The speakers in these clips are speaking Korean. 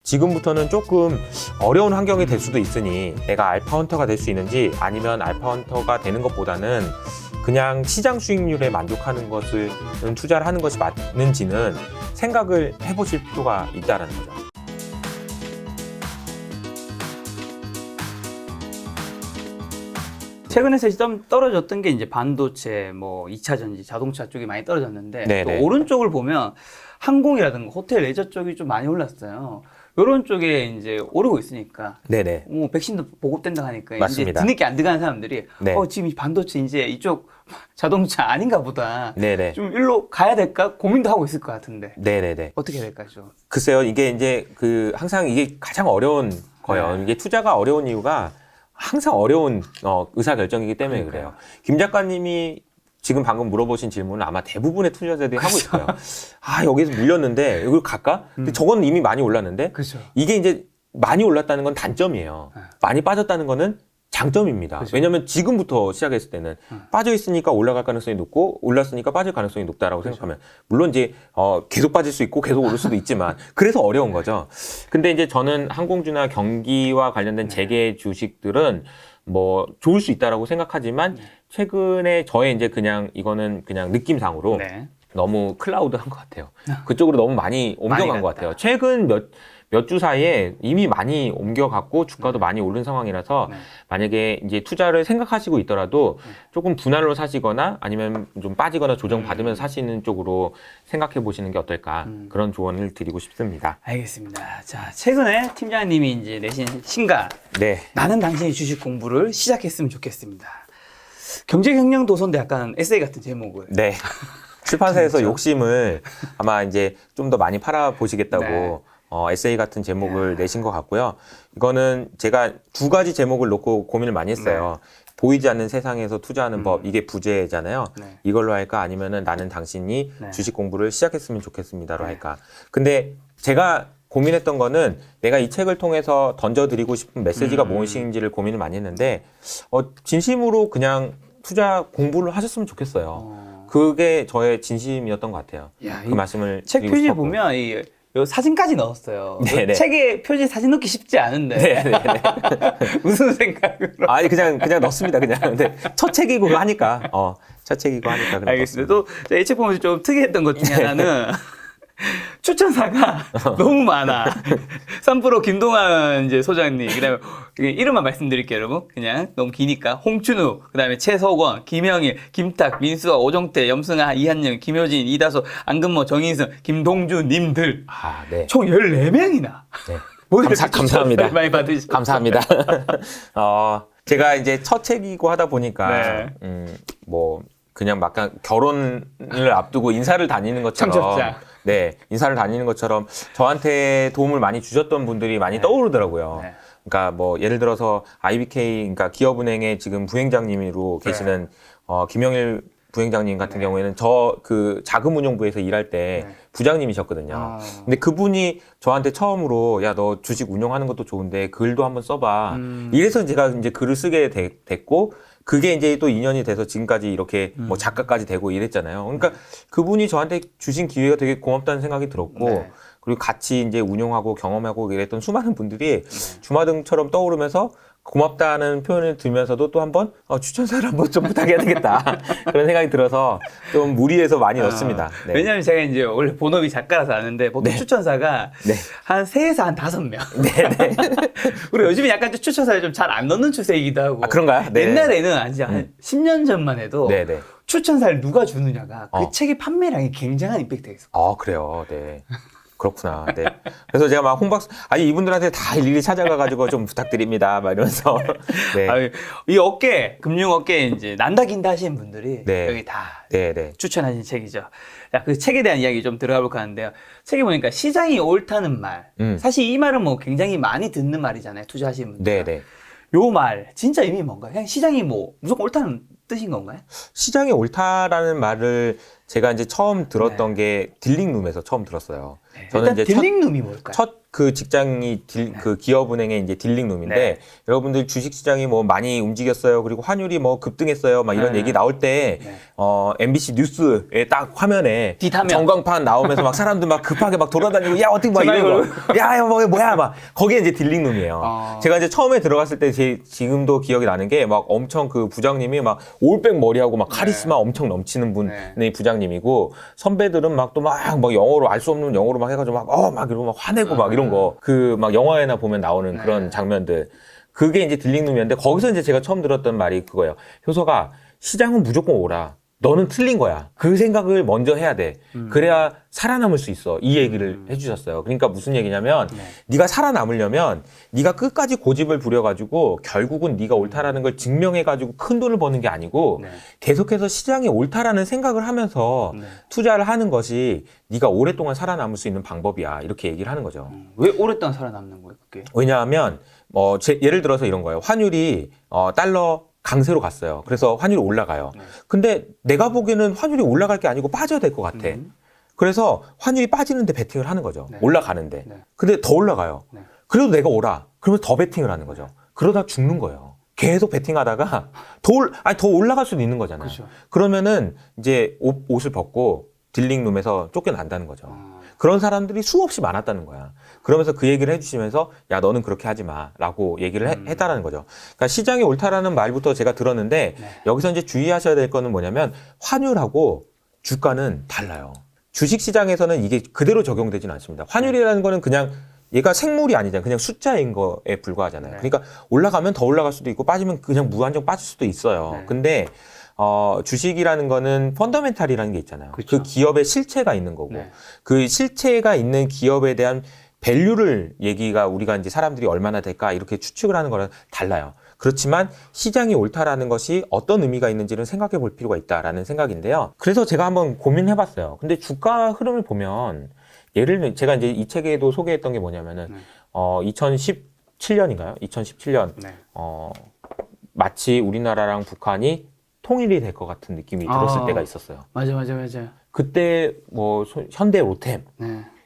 지금부터는 조금 어려운 환경이 될 수도 있으니 내가 알파헌터가 될 수 있는지 아니면 알파헌터가 되는 것보다는 그냥 시장 수익률에 만족하는 것을 투자를 하는 것이 맞는지는 생각을 해보실 필요가 있다는 거죠. 최근에 좀 떨어졌던 게 이제 반도체, 뭐 2차 전지, 자동차 쪽이 많이 떨어졌는데 네네. 또 오른쪽을 보면 항공이라든가 호텔 레저 쪽이 좀 많이 올랐어요. 이런 쪽에 이제 오르고 있으니까 네네. 뭐 백신도 보급된다 하니까 맞습니다. 이제 뒤늦게 안 들어가는 사람들이 네. 지금 이 반도체 이제 이쪽 자동차 아닌가 보다. 네네. 좀 일로 가야 될까 고민도 하고 있을 것 같은데 네네네. 어떻게 될까요? 좀? 글쎄요, 이게 이제 항상 이게 가장 어려운 거예요. 네. 이게 투자가 어려운 이유가 항상 어려운 의사결정이기 때문에 그러니까요. 그래요. 김 작가님이 지금 방금 물어보신 질문은 아마 대부분의 투자자들이 하고 있어요. 아, 여기서 물렸는데 여기로 갈까? 근데 저건 이미 많이 올랐는데 그렇죠. 이게 이제 많이 올랐다는 건 단점이에요. 많이 빠졌다는 거는 장점입니다. 그렇죠. 왜냐하면 지금부터 시작했을 때는 빠져 있으니까 올라갈 가능성이 높고 올랐으니까 빠질 가능성이 높다라고 생각하면 물론 이제 계속 빠질 수 있고 계속 오를 수도 있지만 그래서 어려운 거죠. 근데 이제 저는 항공주나 경기와 관련된 재계 주식들은 뭐 좋을 수 있다라고 생각하지만 최근에 저의 이제 이거는 그냥 느낌상으로 네. 너무 클라우드한 것 같아요. 그쪽으로 너무 많이 옮겨간 많이 것 갔다. 같아요. 최근 몇 주 사이에 이미 많이 옮겨갔고 주가도 많이 오른 상황이라서 네. 만약에 이제 투자를 생각하시고 있더라도 조금 분할로 사시거나 아니면 좀 빠지거나 조정 받으면서 사시는 쪽으로 생각해 보시는 게 어떨까 그런 조언을 드리고 싶습니다. 알겠습니다. 자, 최근에 팀장님이 이제 내신 신간 네. 나는 당신의 주식 공부를 시작했으면 좋겠습니다. 경제경영도서인데 약간 에세이 같은 제목을. 네. 출판사에서 진짜? 욕심을 아마 이제 좀 더 많이 팔아 보시겠다고 네. 에세이 같은 제목을 내신 것 같고요. 이거는 제가 두 가지 제목을 놓고 고민을 많이 했어요. 보이지 않는 세상에서 투자하는 법, 이게 부제잖아요. 네. 이걸로 할까? 아니면은 나는 당신이 네. 주식 공부를 시작했으면 좋겠습니다로 네. 할까? 근데 제가 고민했던 거는 내가 이 책을 통해서 던져드리고 싶은 메시지가 무엇인지를 고민을 많이 했는데, 진심으로 그냥 투자 공부를 하셨으면 좋겠어요. 그게 저의 진심이었던 것 같아요. 야, 그 말씀을 책 드리고 표지 싶었고. 보면 요 사진까지 넣었어요. 네네. 책에 표지 사진 넣기 쉽지 않은데. 네네네. 무슨 생각으로? 아니 그냥 넣습니다 그냥. 근데 첫 책이고 하니까 첫 책이고 하니까. 그냥 알겠습니다. 또 이 책 보면서 좀 특이했던 것 중에 하나는 추천사가 너무 많아. 3프로 김동완 이제 소장님, 그다음에 이름만 말씀드릴게요, 여러분. 그냥 너무 기니까 홍춘우, 그다음에 최석원, 김영일, 김탁, 민수아, 오정태, 염승아, 이한영, 김효진, 이다소, 안근모, 정인승, 김동주 님들 아, 네. 총 14명이나. 네. 모두들 감사합니다. 추천을 많이 받으시죠. 감사합니다. 제가 이제 첫 책이고 하다 보니까 네. 뭐 그냥 막 결혼을 앞두고 인사를 다니는 것처럼 청첩장. 네, 인사를 다니는 것처럼 저한테 도움을 많이 주셨던 분들이 많이 떠오르더라고요. 네. 그러니까 뭐 예를 들어서 IBK, 그러니까 기업은행의 지금 부행장님으로 계시는 김영일 부행장님 같은 경우에는 저 그 자금운용부에서 일할 때 부장님이셨거든요. 근데 그분이 저한테 처음으로 야, 너 주식 운용하는 것도 좋은데 글도 한번 써봐. 이래서 제가 이제 글을 쓰게 됐고 그게 이제 또 인연이 돼서 지금까지 이렇게 뭐 작가까지 되고 이랬잖아요. 그러니까 그분이 저한테 주신 기회가 되게 고맙다는 생각이 들었고 그리고 같이 이제 운용하고 경험하고 이랬던 수많은 분들이 주마등처럼 떠오르면서 고맙다는 표현을 들면서도 또 한번 추천사를 한번 좀 부탁해야 되겠다 그런 생각이 들어서 좀 무리해서 많이 넣습니다. 네. 왜냐면 제가 이제 원래 본업이 작가라서 아는데 보통 추천사가 한 3에서 한 5명. 네네. 우리 요즘에 약간 좀 추천사를 좀 잘 안 넣는 추세이기도 하고. 아, 그런가요? 네. 옛날에는 한 10년 전만 해도 네네. 추천사를 누가 주느냐가 그 책의 판매량이 굉장한 임팩트가 있었고. 아, 그래요. 네. 그렇구나. 네. 그래서 제가 막 홍박사, 이분들한테 다 일일이 찾아가가지고 좀 부탁드립니다. 막 이러면서. 네. 이 금융 업계에 이제 난다 긴다 하시는 분들이 여기 다 네네. 추천하신 책이죠. 자, 그 책에 대한 이야기 좀 들어가 볼까 하는데요. 책에 보니까 시장이 옳다는 말. 사실 이 말은 뭐 굉장히 많이 듣는 말이잖아요. 투자하시는 분들. 네네. 요 말, 진짜 의미 뭔가요? 그냥 시장이 뭐 무조건 옳다는 뜻인 건가요? 시장이 옳다라는 말을 제가 이제 처음 들었던 게 딜링룸에서 처음 들었어요. 저는 일단 이제 딜링룸이 뭘까요? 첫 그 직장이 그 기업은행의 이제 딜링룸인데 네. 여러분들 주식시장이 뭐 많이 움직였어요. 그리고 환율이 뭐 급등했어요. 막 이런 얘기 나올 때 MBC 뉴스에 딱 화면에 뒷화면. 전광판 나오면서 막 사람들 막 급하게 막 돌아다니고 야 어떻게 막 이런 거. 야 뭐야 막 거기에 이제 딜링룸이에요. 제가 이제 처음에 들어갔을 때 지금도 기억이 나는 게 막 엄청 그 부장님이 막 올백 머리하고 막 카리스마 엄청 넘치는 분의 부장님이고 선배들은 막 또 막 영어로 알 수 없는 영어로 막 해가지고 막 이러고 막 화내고 막 이런 거 그 막 영화에나 보면 나오는 그런 장면들 그게 이제 딜링룸이었는데 거기서 이제 제가 처음 들었던 말이 그거예요. 효서가 시장은 무조건 오라. 너는 틀린 거야. 그 생각을 먼저 해야 돼. 그래야 살아남을 수 있어. 이 얘기를 해주셨어요. 그러니까 무슨 얘기냐면 네가 살아남으려면 네가 끝까지 고집을 부려가지고 결국은 네가 옳다라는 걸 증명해가지고 큰 돈을 버는 게 아니고 계속해서 시장이 옳다라는 생각을 하면서 투자를 하는 것이 네가 오랫동안 살아남을 수 있는 방법이야. 이렇게 얘기를 하는 거죠. 왜 오랫동안 살아남는 거예요, 그게? 왜냐하면 예를 들어서 이런 거예요. 환율이 달러 강세로 갔어요. 그래서 환율이 올라가요. 근데 내가 보기에는 환율이 올라갈 게 아니고 빠져야 될 것 같아. 그래서 환율이 빠지는데 베팅을 하는 거죠. 올라가는데. 근데 더 올라가요. 그래도 내가 오라. 그러면 더 베팅을 하는 거죠. 그러다 죽는 거예요. 계속 베팅하다가 더 올라갈 수도 있는 거잖아요. 그렇죠. 그러면은 이제 옷을 벗고 딜링룸에서 쫓겨난다는 거죠. 그런 사람들이 수없이 많았다는 거야. 그러면서 그 얘기를 해주시면서 야 너는 그렇게 하지 마라고 얘기를 했다라는 거죠. 그러니까 시장이 옳다라는 말부터 제가 들었는데 여기서 이제 주의하셔야 될 거는 뭐냐면 환율하고 주가는 달라요. 주식시장에서는 이게 그대로 적용되지는 않습니다. 환율이라는 거는 그냥 얘가 생물이 아니잖아요. 그냥 숫자인 거에 불과하잖아요. 그러니까 올라가면 더 올라갈 수도 있고 빠지면 그냥 무한정 빠질 수도 있어요. 근데 주식이라는 거는 펀더멘탈이라는 게 있잖아요. 그렇죠. 그 기업의 실체가 있는 거고 그 실체가 있는 기업에 대한 밸류를 얘기가 우리가 이제 사람들이 얼마나 될까 이렇게 추측을 하는 거랑 달라요. 그렇지만 시장이 옳다라는 것이 어떤 의미가 있는지는 생각해 볼 필요가 있다라는 생각인데요. 그래서 제가 한번 고민해 봤어요. 근데 주가 흐름을 보면 제가 이제 이 책에도 소개했던 게 뭐냐면은 2017년인가요? 2017년 마치 우리나라랑 북한이 통일이 될 것 같은 느낌이 들었을 때가 있었어요. 맞아. 그때 뭐 현대 로템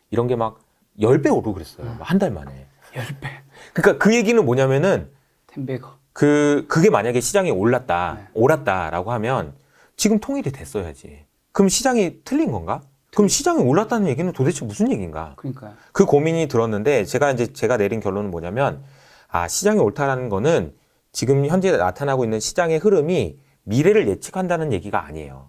이런 게 막 10배 오르고 그랬어요. 한 달 만에. 10배. 그러니까 그 얘기는 뭐냐면은 텐베거. 그게 만약에 시장이 올랐다라고 하면 지금 통일이 됐어야지. 그럼 시장이 틀린 건가? 그럼 시장이 올랐다는 얘기는 도대체 무슨 얘기인가? 그러니까요. 그 고민이 들었는데 제가 내린 결론은 뭐냐면 시장이 옳다라는 거는 지금 현재 나타나고 있는 시장의 흐름이 미래를 예측한다는 얘기가 아니에요.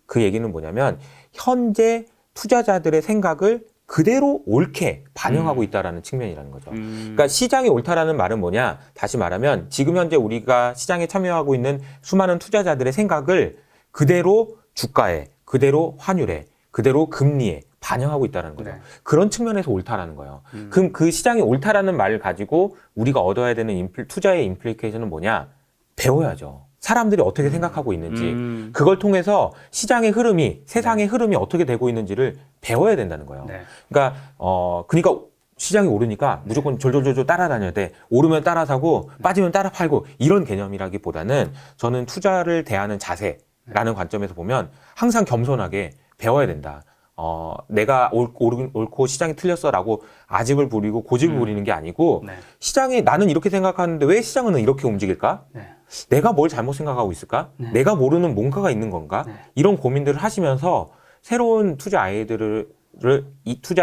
그 얘기는 뭐냐면 현재 투자자들의 생각을 그대로 옳게 반영하고 있다라는 측면이라는 거죠. 그러니까 시장이 옳다라는 말은 뭐냐? 다시 말하면 지금 현재 우리가 시장에 참여하고 있는 수많은 투자자들의 생각을 그대로 주가에, 그대로 환율에, 그대로 금리에 반영하고 있다는 거죠. 그런 측면에서 옳다라는 거예요. 그럼 그 시장이 옳다라는 말을 가지고 우리가 얻어야 되는 투자의 임플리케이션은 뭐냐? 배워야죠. 사람들이 어떻게 생각하고 있는지 그걸 통해서 시장의 흐름이 세상의 흐름이 어떻게 되고 있는지를 배워야 된다는 거예요. 그러니까 시장이 오르니까 무조건 졸졸졸 따라다녀야 돼. 오르면 따라 사고 빠지면 따라 팔고 이런 개념이라기보다는 저는 투자를 대하는 자세라는 관점에서 보면 항상 겸손하게 배워야 된다. 내가 옳고 시장이 틀렸어라고 아집을 부리고 고집을 부리는 게 아니고 시장이 나는 이렇게 생각하는데 왜 시장은 이렇게 움직일까? 내가 뭘 잘못 생각하고 있을까? 내가 모르는 뭔가가 있는 건가? 이런 고민들을 하시면서 새로운 투자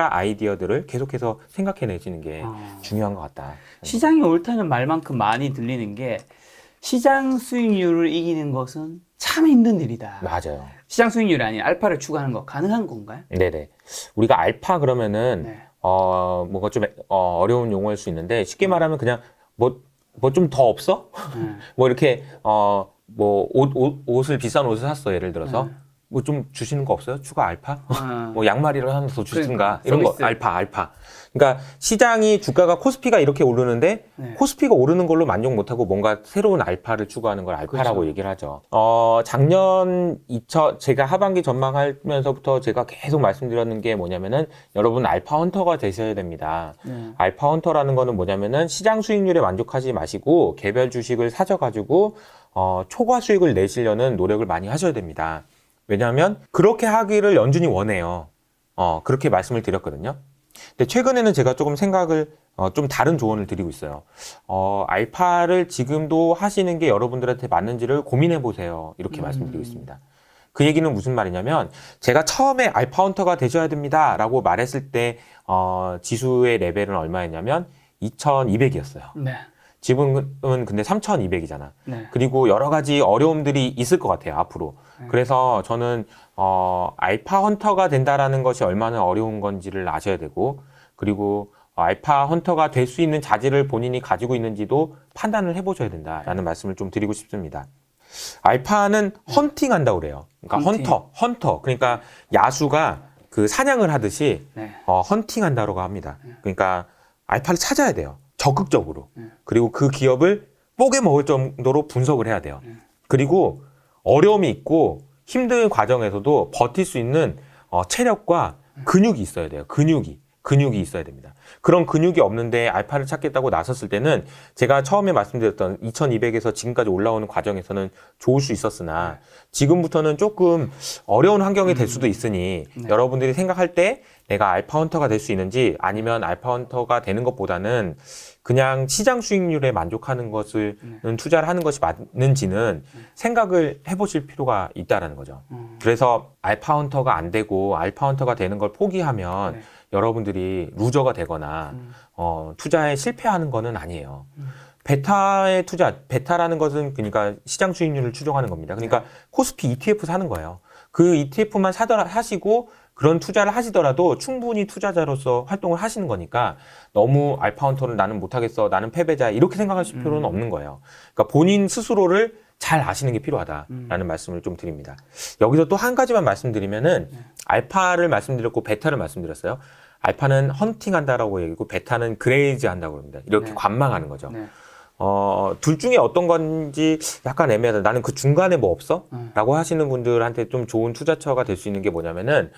아이디어들을 계속해서 생각해내시는 게 중요한 것 같다. 시장이 옳다는 말만큼 많이 들리는 게 시장 수익률을 이기는 것은 참 힘든 일이다. 맞아요. 시장 수익률이 아닌 알파를 추구하는 거 가능한 건가요? 네네. 우리가 알파 그러면은 뭔가 좀 어려운 용어일 수 있는데 쉽게 말하면 그냥 뭐 좀 더 없어? 뭐 이렇게 옷을 비싼 옷을 샀어 예를 들어서 뭐 좀 주시는 거 없어요? 추가 알파? 뭐 양말이라도 하나 더 주시든가 이런 거 알파. 그러니까 시장이 주가가 코스피가 이렇게 오르는데 코스피가 오르는 걸로 만족 못하고 뭔가 새로운 알파를 추구하는 걸 알파라고 얘기를 하죠. 작년 제가 하반기 전망하면서부터 제가 계속 말씀드렸는 게 뭐냐면은 여러분 알파 헌터가 되셔야 됩니다. 알파 헌터라는 거는 뭐냐면은 시장 수익률에 만족하지 마시고 개별 주식을 사셔가지고 초과 수익을 내시려는 노력을 많이 하셔야 됩니다. 왜냐하면 그렇게 하기를 연준이 원해요. 그렇게 말씀을 드렸거든요. 근데 최근에는 제가 조금 생각을 좀 다른 조언을 드리고 있어요. 알파를 지금도 하시는 게 여러분들한테 맞는지를 고민해 보세요. 이렇게 말씀드리고 있습니다. 그 얘기는 무슨 말이냐면 제가 처음에 알파 헌터가 되셔야 됩니다라고 말했을 때 지수의 레벨은 얼마였냐면 2200이었어요. 네. 지금은 근데 3200이잖아. 네. 그리고 여러 가지 어려움들이 있을 것 같아요, 앞으로. 그래서 저는 알파 헌터가 된다라는 것이 얼마나 어려운 건지를 아셔야 되고, 그리고 알파 헌터가 될 수 있는 자질을 본인이 가지고 있는지도 판단을 해보셔야 된다라는 말씀을 좀 드리고 싶습니다. 알파는 헌팅 한다고 그래요. 그러니까 헌팅. 헌터. 그러니까 야수가 그 사냥을 하듯이 네. 헌팅 한다고 합니다. 그러니까 알파를 찾아야 돼요. 적극적으로. 그리고 그 기업을 뽀개 먹을 정도로 분석을 해야 돼요. 그리고 어려움이 있고 힘든 과정에서도 버틸 수 있는 체력과 근육이 있어야 돼요. 근육이 있어야 됩니다. 그런 근육이 없는데 알파를 찾겠다고 나섰을 때는 제가 처음에 말씀드렸던 2200에서 지금까지 올라오는 과정에서는 좋을 수 있었으나 지금부터는 조금 어려운 환경이 될 수도 있으니 여러분들이 생각할 때 내가 알파 헌터가 될 수 있는지 아니면 알파 헌터가 되는 것보다는 그냥 시장 수익률에 만족하는 것을 투자를 하는 것이 맞는지는 생각을 해보실 필요가 있다라는 거죠. 그래서 알파 헌터가 안 되고 알파 헌터가 되는 걸 포기하면 여러분들이 루저가 되거나 투자에 실패하는 거는 아니에요. 베타의 투자, 베타라는 것은 그러니까 시장 수익률을 추정하는 겁니다. 그러니까 코스피 ETF 사는 거예요. 그 ETF만 사시고 그런 투자를 하시더라도 충분히 투자자로서 활동을 하시는 거니까 너무 알파 헌터를 나는 못하겠어, 나는 패배자 이렇게 생각하실 필요는 없는 거예요. 그러니까 본인 스스로를 잘 아시는 게 필요하다라는 말씀을 좀 드립니다. 여기서 또 한 가지만 말씀드리면은 알파를 말씀드렸고 베타를 말씀드렸어요. 알파는 헌팅한다라고 얘기고 베타는 그레이즈 한다고 합니다. 이렇게 관망하는 거죠. 둘 중에 어떤 건지 약간 애매하다. 나는 그 중간에 뭐 없어? 라고 하시는 분들한테 좀 좋은 투자처가 될 수 있는 게 뭐냐면은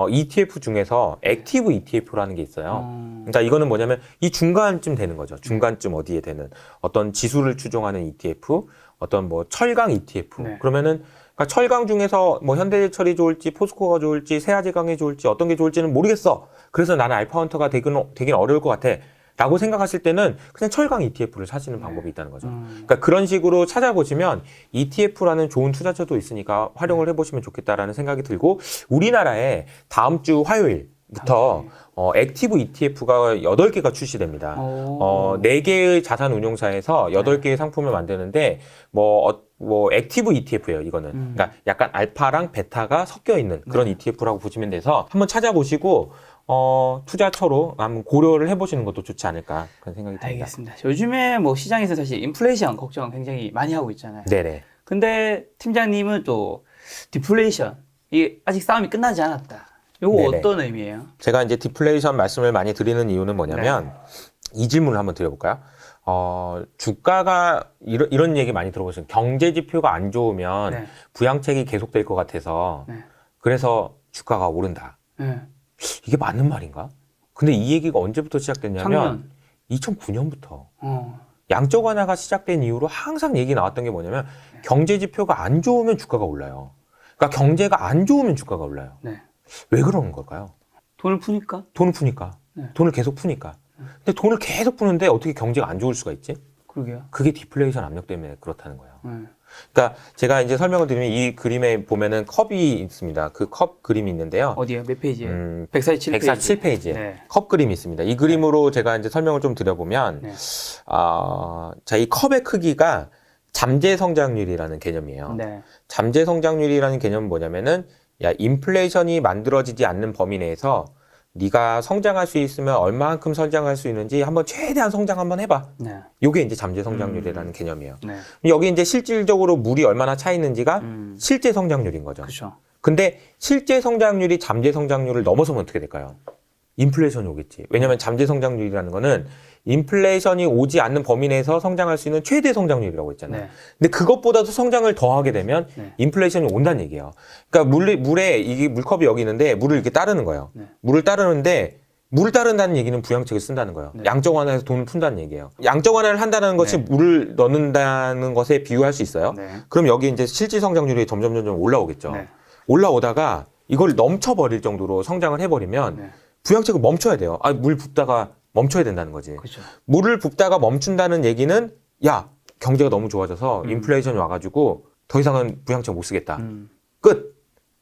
ETF 중에서 액티브 ETF라는 게 있어요. 그러니까 이거는 뭐냐면 이 중간쯤 되는 거죠. 중간쯤 어디에 되는 어떤 지수를 추종하는 ETF, 어떤 뭐 철강 ETF. 그러면은 그러니까 철강 중에서 뭐 현대제철이 좋을지 포스코가 좋을지 세아제강이 좋을지 어떤 게 좋을지는 모르겠어. 그래서 나는 알파 헌터가 되긴 어려울 것 같아. 라고 생각하실 때는 그냥 철강 ETF를 사시는 방법이 있다는 거죠. 그러니까 그런 식으로 찾아보시면 ETF라는 좋은 투자처도 있으니까 활용을 해보시면 좋겠다라는 생각이 들고 우리나라에 다음 주 화요일부터 액티브 ETF가 8개가 출시됩니다. 4개의 자산 운용사에서 8개의 상품을 만드는데 뭐 액티브 ETF예요, 이거는. 그러니까 약간 알파랑 베타가 섞여 있는 그런 ETF라고 보시면 돼서 한번 찾아보시고 투자처로 한번 고려를 해보시는 것도 좋지 않을까 그런 생각이 듭니다. 알겠습니다. 요즘에 뭐 시장에서 사실 인플레이션 걱정 굉장히 많이 하고 있잖아요. 네네. 근데 팀장님은 또 디플레이션, 이게 아직 싸움이 끝나지 않았다. 요거 네네. 어떤 의미예요? 제가 이제 디플레이션 말씀을 많이 드리는 이유는 뭐냐면 이 질문을 한번 드려볼까요? 주가가 이런 얘기 많이 들어보시면 경제 지표가 안 좋으면 부양책이 계속될 것 같아서 그래서 주가가 오른다. 이게 맞는 말인가? 근데 이 얘기가 언제부터 시작됐냐면 2009년부터 양적 완화가 시작된 이후로 항상 얘기 나왔던 게 뭐냐면 경제 지표가 안 좋으면 주가가 올라요. 그러니까 경제가 안 좋으면 주가가 올라요. 왜 그러는 걸까요? 돈을 푸니까? 돈을 푸니까. 돈을 계속 푸니까. 근데 돈을 계속 푸는데 어떻게 경제가 안 좋을 수가 있지? 그러게요. 그게 디플레이션 압력 때문에 그렇다는 거예요. 그러니까 제가 이제 설명을 드리면 이 그림에 보면은 컵이 있습니다. 그 컵 그림이 있는데요. 어디요? 몇 페이지에? 147페이지. 147페이지에 컵 그림이 있습니다. 이 그림으로 제가 이제 설명을 좀 드려보면, 자, 이 컵의 크기가 잠재 성장률이라는 개념이에요. 잠재 성장률이라는 개념은 뭐냐면은, 인플레이션이 만들어지지 않는 범위 내에서 네가 성장할 수 있으면 얼마만큼 성장할 수 있는지 한번 최대한 성장 한번 해봐. 요게 이제 잠재 성장률이라는 개념이에요. 여기 이제 실질적으로 물이 얼마나 차 있는지가 실제 성장률인 거죠. 그렇죠. 근데 실제 성장률이 잠재 성장률을 넘어서면 어떻게 될까요? 인플레이션이 오겠지. 왜냐하면 잠재 성장률이라는 거는 인플레이션이 오지 않는 범위 내에서 성장할 수 있는 최대 성장률이라고 했잖아요. 근데 그것보다도 성장을 더하게 되면 인플레이션이 온다는 얘기예요. 그러니까 물에 이게 물컵이 여기 있는데 물을 이렇게 따르는 거예요. 물을 따르는데 물을 따른다는 얘기는 부양책을 쓴다는 거예요. 양적 완화해서 돈을 푼다는 얘기예요. 양적 완화를 한다는 것이 물을 넣는다는 것에 비유할 수 있어요. 그럼 여기 이제 실질 성장률이 점점 올라오겠죠. 올라오다가 이걸 넘쳐버릴 정도로 성장을 해버리면 부양책을 멈춰야 돼요. 물 붓다가 멈춰야 된다는 거지. 그렇죠. 물을 붓다가 멈춘다는 얘기는 야, 경제가 너무 좋아져서 인플레이션이 와가지고 더 이상은 부양책 못 쓰겠다. 끝.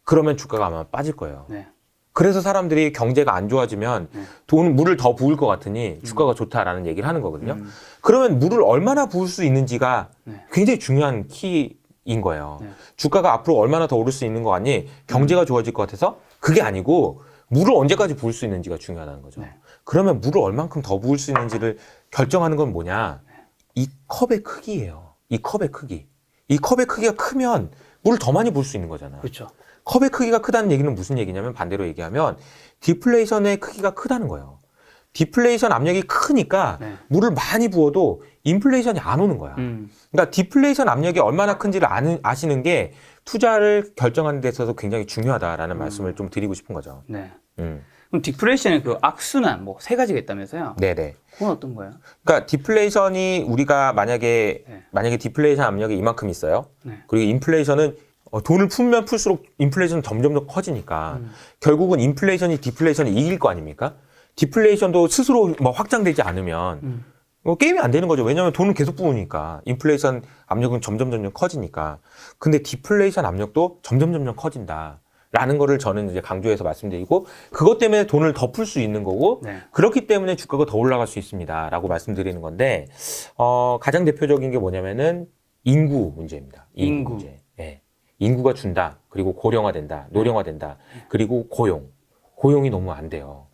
그러면 주가가 아마 빠질 거예요. 네. 그래서 사람들이 경제가 안 좋아지면 물을 더 부을 것 같으니 주가가 좋다라는 얘기를 하는 거거든요. 그러면 물을 얼마나 부을 수 있는지가 네. 굉장히 중요한 키인 거예요. 네. 주가가 앞으로 얼마나 더 오를 수 있는 거 같니? 경제가 좋아질 것 같아서? 그게 아니고 물을 언제까지 부을 수 있는지가 중요하다는 거죠. 네. 그러면 물을 얼만큼 더 부을 수 있는지를 결정하는 건 뭐냐? 이 컵의 크기예요. 이 컵의 크기. 이 컵의 크기가 크면 물을 더 많이 부을 수 있는 거잖아요. 그렇죠. 컵의 크기가 크다는 얘기는 무슨 얘기냐면 반대로 얘기하면 디플레이션의 크기가 크다는 거예요. 디플레이션 압력이 크니까 네. 물을 많이 부어도 인플레이션이 안 오는 거야. 그러니까 디플레이션 압력이 얼마나 큰지를 아시는 게 투자를 결정하는 데 있어서 굉장히 중요하다라는 말씀을 좀 드리고 싶은 거죠. 네. 그럼 디플레이션의 그 악순환 뭐 세 가지가 있다면서요? 네네. 그건 어떤 거예요? 그러니까 디플레이션이 우리가 만약에 네. 디플레이션 압력이 이만큼 있어요. 네. 그리고 인플레이션은 돈을 풀면 풀수록 인플레이션은 점점 더 커지니까 결국은 인플레이션이 디플레이션을 이길 거 아닙니까? 디플레이션도 스스로 뭐 확장되지 않으면 게임이 안 되는 거죠. 왜냐하면 돈을 계속 부으니까 인플레이션 압력은 점점 커지니까. 근데 디플레이션 압력도 점점 커진다라는 거를 저는 이제 강조해서 말씀드리고 그것 때문에 돈을 더 풀 수 있는 거고 네. 그렇기 때문에 주가가 더 올라갈 수 있습니다라고 말씀드리는 건데 가장 대표적인 게 뭐냐면은 인구 문제입니다. 인구. 문제. 네. 인구가 준다. 그리고 고령화된다. 노령화된다. 그리고 고용이 너무 안 돼요.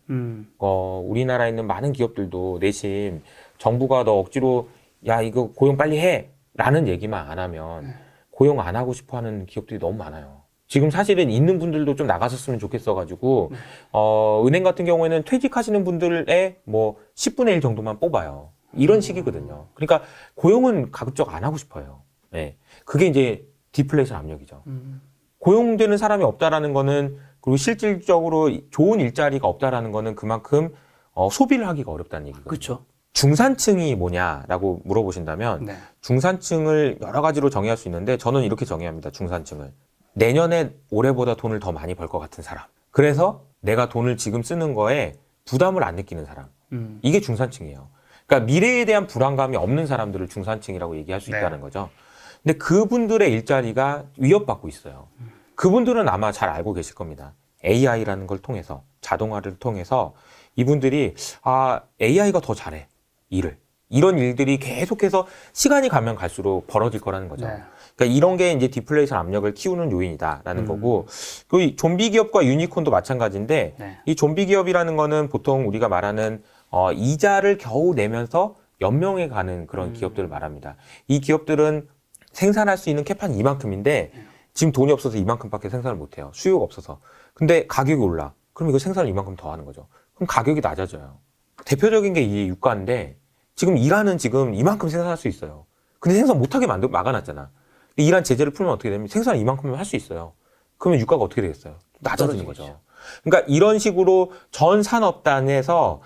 우리나라에 있는 많은 기업들도 내심 정부가 너 억지로 야 이거 고용 빨리 해 라는 얘기만 안 하면 고용 안 하고 싶어 하는 기업들이 너무 많아요. 지금 사실은 있는 분들도 좀 나가셨으면 좋겠어 가지고 은행 같은 경우에는 퇴직하시는 분들의 뭐 10분의 1 정도만 뽑아요. 이런 식이거든요. 그러니까 고용은 가급적 안 하고 싶어요. 네. 그게 이제 디플레이션 압력이죠. 고용되는 사람이 없다라는 거는 그리고 실질적으로 좋은 일자리가 없다라는 거는 그만큼 소비를 하기가 어렵다는 얘기거든요. 그렇죠. 중산층이 뭐냐라고 물어보신다면 네. 중산층을 여러 가지로 정의할 수 있는데 저는 이렇게 정의합니다. 중산층을. 내년에 올해보다 돈을 더 많이 벌 것 같은 사람. 그래서 내가 돈을 지금 쓰는 거에 부담을 안 느끼는 사람. 이게 중산층이에요. 그러니까 미래에 대한 불안감이 없는 사람들을 중산층이라고 얘기할 수 네. 있다는 거죠. 근데 그분들의 일자리가 위협받고 있어요. 그분들은 아마 잘 알고 계실 겁니다. AI라는 걸 통해서, 자동화를 통해서 이분들이 AI가 더 잘해, 일을. 이런 일들이 계속해서 시간이 가면 갈수록 벌어질 거라는 거죠. 네. 그러니까 이런 게 이제 디플레이션 압력을 키우는 요인이다라는 거고, 그 좀비 기업과 유니콘도 마찬가지인데, 네. 이 좀비 기업이라는 거는 보통 우리가 말하는 이자를 겨우 내면서 연명해 가는 그런 기업들을 말합니다. 이 기업들은 생산할 수 있는 캐파는 이만큼인데 지금 돈이 없어서 이만큼밖에 생산을 못해요. 수요가 없어서. 근데 가격이 올라. 그럼 이거 생산을 이만큼 더 하는 거죠. 그럼 가격이 낮아져요. 대표적인 게 이 유가인데 지금 이란은 지금 이만큼 생산할 수 있어요. 근데 생산 못하게 막아놨잖아. 이란 제재를 풀면 어떻게 되면 생산을 이만큼은 할 수 있어요. 그러면 유가가 어떻게 되겠어요? 낮아지는 거죠. 그러니까 이런 식으로 전 산업단에서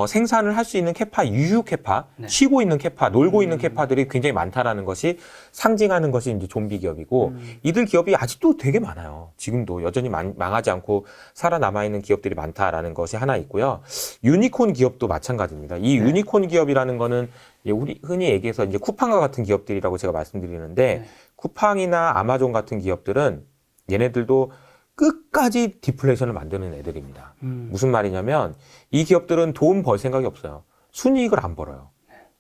생산을 할 수 있는 캐파, 유휴 캐파, 네. 쉬고 있는 캐파, 놀고 있는 캐파들이 굉장히 많다라는 것이 상징하는 것이 이제 좀비 기업이고 이들 기업이 아직도 되게 많아요. 지금도 여전히 망하지 않고 살아남아 있는 기업들이 많다라는 것이 하나 있고요. 유니콘 기업도 마찬가지입니다. 이 유니콘 기업이라는 거는 우리 흔히 얘기해서 이제 쿠팡과 같은 기업들이라고 제가 말씀드리는데 쿠팡이나 아마존 같은 기업들은 얘네들도 끝까지 디플레이션을 만드는 애들입니다. 무슨 말이냐면 이 기업들은 돈 벌 생각이 없어요. 순이익을 안 벌어요.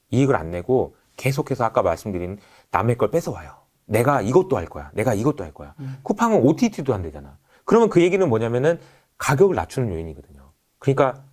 이익을 안 내고 계속해서 아까 말씀드린 남의 걸 뺏어와요. 내가 이것도 할 거야. 내가 이것도 할 거야. 쿠팡은 OTT도 안 되잖아. 그러면 그 얘기는 뭐냐면은 가격을 낮추는 요인이거든요. 그러니까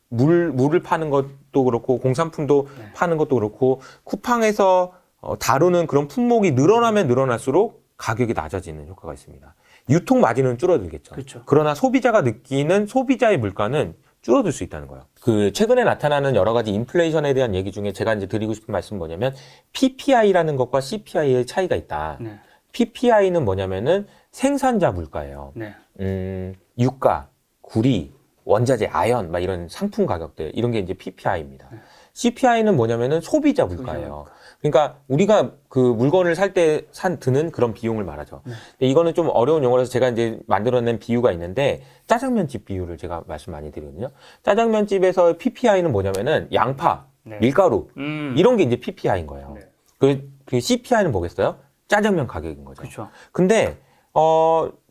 물을 파는 것도 그렇고 공산품도 파는 것도 그렇고 쿠팡에서 다루는 그런 품목이 늘어나면 늘어날수록 가격이 낮아지는 효과가 있습니다. 유통 마진은 줄어들겠죠. 그렇죠. 그러나 소비자가 느끼는 소비자의 물가는 줄어들 수 있다는 거예요. 그 최근에 나타나는 여러 가지 인플레이션에 대한 얘기 중에 제가 이제 드리고 싶은 말씀은 뭐냐면 PPI라는 것과 CPI의 차이가 있다. 네. PPI는 뭐냐면은 생산자 물가예요. 네. 유가, 구리, 원자재, 아연, 막 이런 상품 가격들 이런 게 이제 PPI입니다. CPI는 뭐냐면은 소비자 물가예요. 그러니까 우리가 그 물건을 살 때 드는 그런 비용을 말하죠. 근데 이거는 좀 어려운 용어라서 제가 이제 만들어낸 비유가 있는데 짜장면집 비유를 제가 말씀 많이 드리거든요. 짜장면집에서 PPI는 뭐냐면은 양파, 밀가루 이런 게 이제 PPI인 거예요. 그 CPI는 뭐겠어요? 짜장면 가격인 거죠. 그렇죠. 근데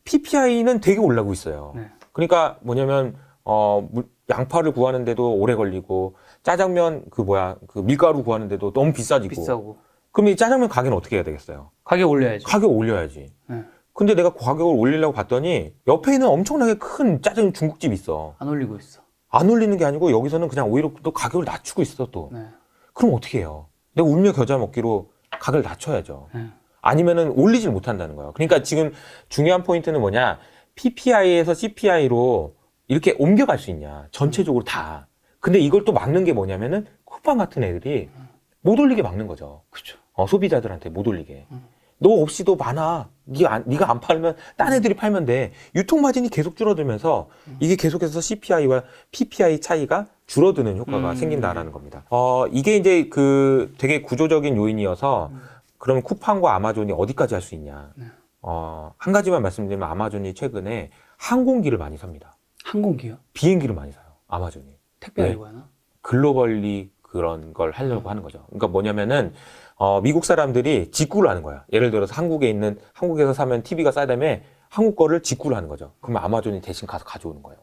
PPI는 되게 올라가고 있어요. 그러니까 뭐냐면 양파를 구하는데도 오래 걸리고 짜장면 그 밀가루 구하는데도 너무 비싸지고. 그럼 이 짜장면 가격은 어떻게 해야 되겠어요? 가격 올려야죠. 가격 올려야지. 근데 내가 가격을 올리려고 봤더니 옆에 있는 엄청나게 큰 짜장 중국집이 있어. 안 올리고 있어. 안 올리는 게 아니고 여기서는 그냥 오히려 또 가격을 낮추고 있어 또. 그럼 어떻게 해요? 내가 울며 겨자 먹기로 가격을 낮춰야죠. 아니면은 올리질 못한다는 거예요. 그러니까 지금 중요한 포인트는 뭐냐? PPI에서 CPI로 이렇게 옮겨갈 수 있냐? 전체적으로 다. 근데 이걸 또 막는 게 뭐냐면은 쿠팡 같은 애들이 못 올리게 막는 거죠. 그렇죠. 소비자들한테 못 올리게. 너 없이도 많아. 네가 안 팔면 딴 애들이 팔면 돼. 유통 마진이 계속 줄어들면서 이게 계속해서 CPI와 PPI 차이가 줄어드는 효과가 생긴다라는 겁니다. 이게 이제 그 되게 구조적인 요인이어서 그러면 쿠팡과 아마존이 어디까지 할 수 있냐? 한 가지만 말씀드리면 아마존이 최근에 항공기를 많이 삽니다. 항공기요? 비행기를 많이 사요. 아마존이. 택배하려고 하나? 글로벌리 그런 걸 하려고 하는 거죠. 그러니까 뭐냐면은 미국 사람들이 직구를 하는 거야. 예를 들어서 한국에서 사면 TV가 싸다며 한국 거를 직구를 하는 거죠. 그러면 아마존이 대신 가서 가져오는 거예요.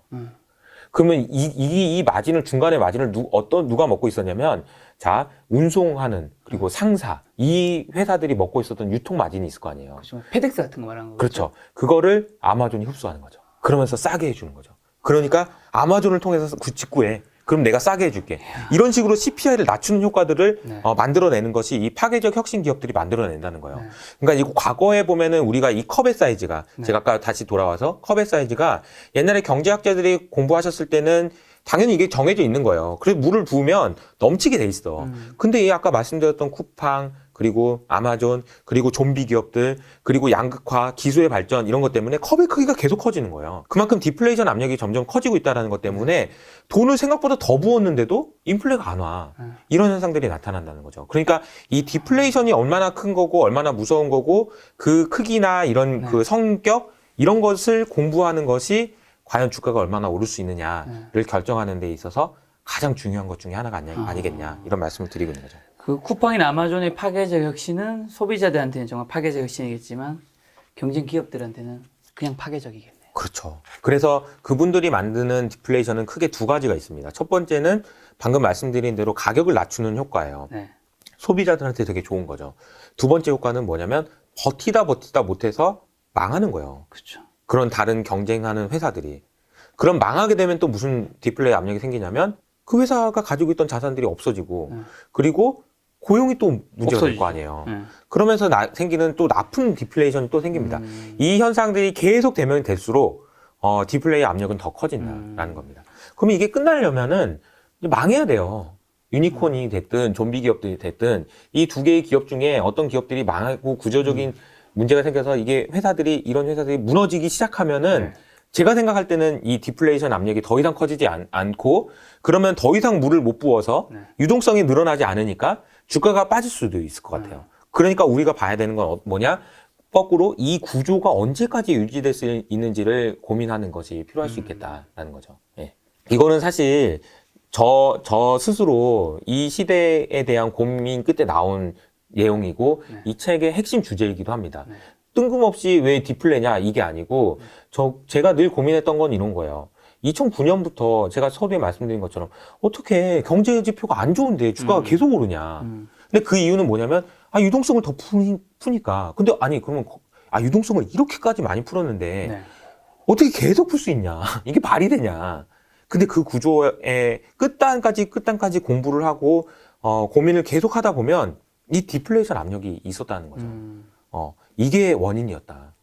그러면 이 마진을 중간에 마진을 누가 먹고 있었냐면 자 운송하는 그리고 상사 이 회사들이 먹고 있었던 유통 마진이 있을 거 아니에요. 그렇죠. 페덱스 같은 거 말하는 거죠. 그렇죠. 그거를 아마존이 흡수하는 거죠. 그러면서 싸게 해주는 거죠. 그러니까 아마존을 통해서 직구해. 그럼 내가 싸게 해줄게. 이런 식으로 CPI를 낮추는 효과들을 만들어내는 것이 이 파괴적 혁신 기업들이 만들어낸다는 거예요. 그러니까 이 과거에 보면은 우리가 이 컵의 사이즈가 제가 아까 다시 돌아와서 컵의 사이즈가 옛날에 경제학자들이 공부하셨을 때는 당연히 이게 정해져 있는 거예요. 그래서 물을 부으면 넘치게 돼 있어. 근데 이 아까 말씀드렸던 쿠팡 그리고 아마존 그리고 좀비 기업들 그리고 양극화 기술의 발전 이런 것 때문에 컵의 크기가 계속 커지는 거예요. 그만큼 디플레이션 압력이 점점 커지고 있다는 것 때문에 돈을 생각보다 더 부었는데도 인플레가 안 와. 이런 현상들이 나타난다는 거죠. 그러니까 이 디플레이션이 얼마나 큰 거고 얼마나 무서운 거고 그 크기나 이런 그 성격 이런 것을 공부하는 것이 과연 주가가 얼마나 오를 수 있느냐를 결정하는 데 있어서 가장 중요한 것 중에 하나가 아니겠냐 이런 말씀을 드리고 있는 거죠. 그 쿠팡이나 아마존의 파괴적 혁신은 소비자들한테는 정말 파괴적 혁신이겠지만 경쟁 기업들한테는 그냥 파괴적이겠네요. 그렇죠. 그래서 그분들이 만드는 디플레이션은 크게 두 가지가 있습니다. 첫 번째는 방금 말씀드린 대로 가격을 낮추는 효과예요. 소비자들한테 되게 좋은 거죠. 두 번째 효과는 뭐냐면 버티다 못해서 망하는 거예요. 그렇죠. 그런 다른 경쟁하는 회사들이. 그럼 망하게 되면 또 무슨 디플레이 압력이 생기냐면 그 회사가 가지고 있던 자산들이 없어지고 그리고 고용이 또 문제가 될 거 아니에요. 그러면서 생기는 또 나쁜 디플레이션이 또 생깁니다. 이 현상들이 계속 되면 될수록 디플레이 압력은 더 커진다라는 겁니다. 그러면 이게 끝나려면은 이제 망해야 돼요. 유니콘이 됐든 좀비 기업들이 됐든 이 두 개의 기업 중에 어떤 기업들이 망하고 구조적인 문제가 생겨서 이게 이런 회사들이 무너지기 시작하면은 제가 생각할 때는 이 디플레이션 압력이 더 이상 커지지 않고 그러면 더 이상 물을 못 부어서 유동성이 늘어나지 않으니까 주가가 빠질 수도 있을 것 같아요. 그러니까 우리가 봐야 되는 건 뭐냐? 거꾸로 이 구조가 언제까지 유지될 수 있는지를 고민하는 것이 필요할 수 있겠다라는 거죠. 예. 이거는 사실 저 스스로 이 시대에 대한 고민 끝에 나온 내용이고 이 책의 핵심 주제이기도 합니다. 뜬금없이 왜 디플레냐 이게 아니고 제가 늘 고민했던 건 이런 거예요. 2009년부터 제가 서두에 말씀드린 것처럼 어떻게 경제 지표가 안 좋은데 주가가 계속 오르냐. 근데 그 이유는 뭐냐면 유동성을 더 푸니까. 근데 그러면 유동성을 이렇게까지 많이 풀었는데 어떻게 계속 풀 수 있냐. 이게 말이 되냐. 근데 그 구조의 끝단까지 공부를 하고 고민을 계속 하다 보면 이 디플레이션 압력이 있었다는 거죠. 이게 원인이었다.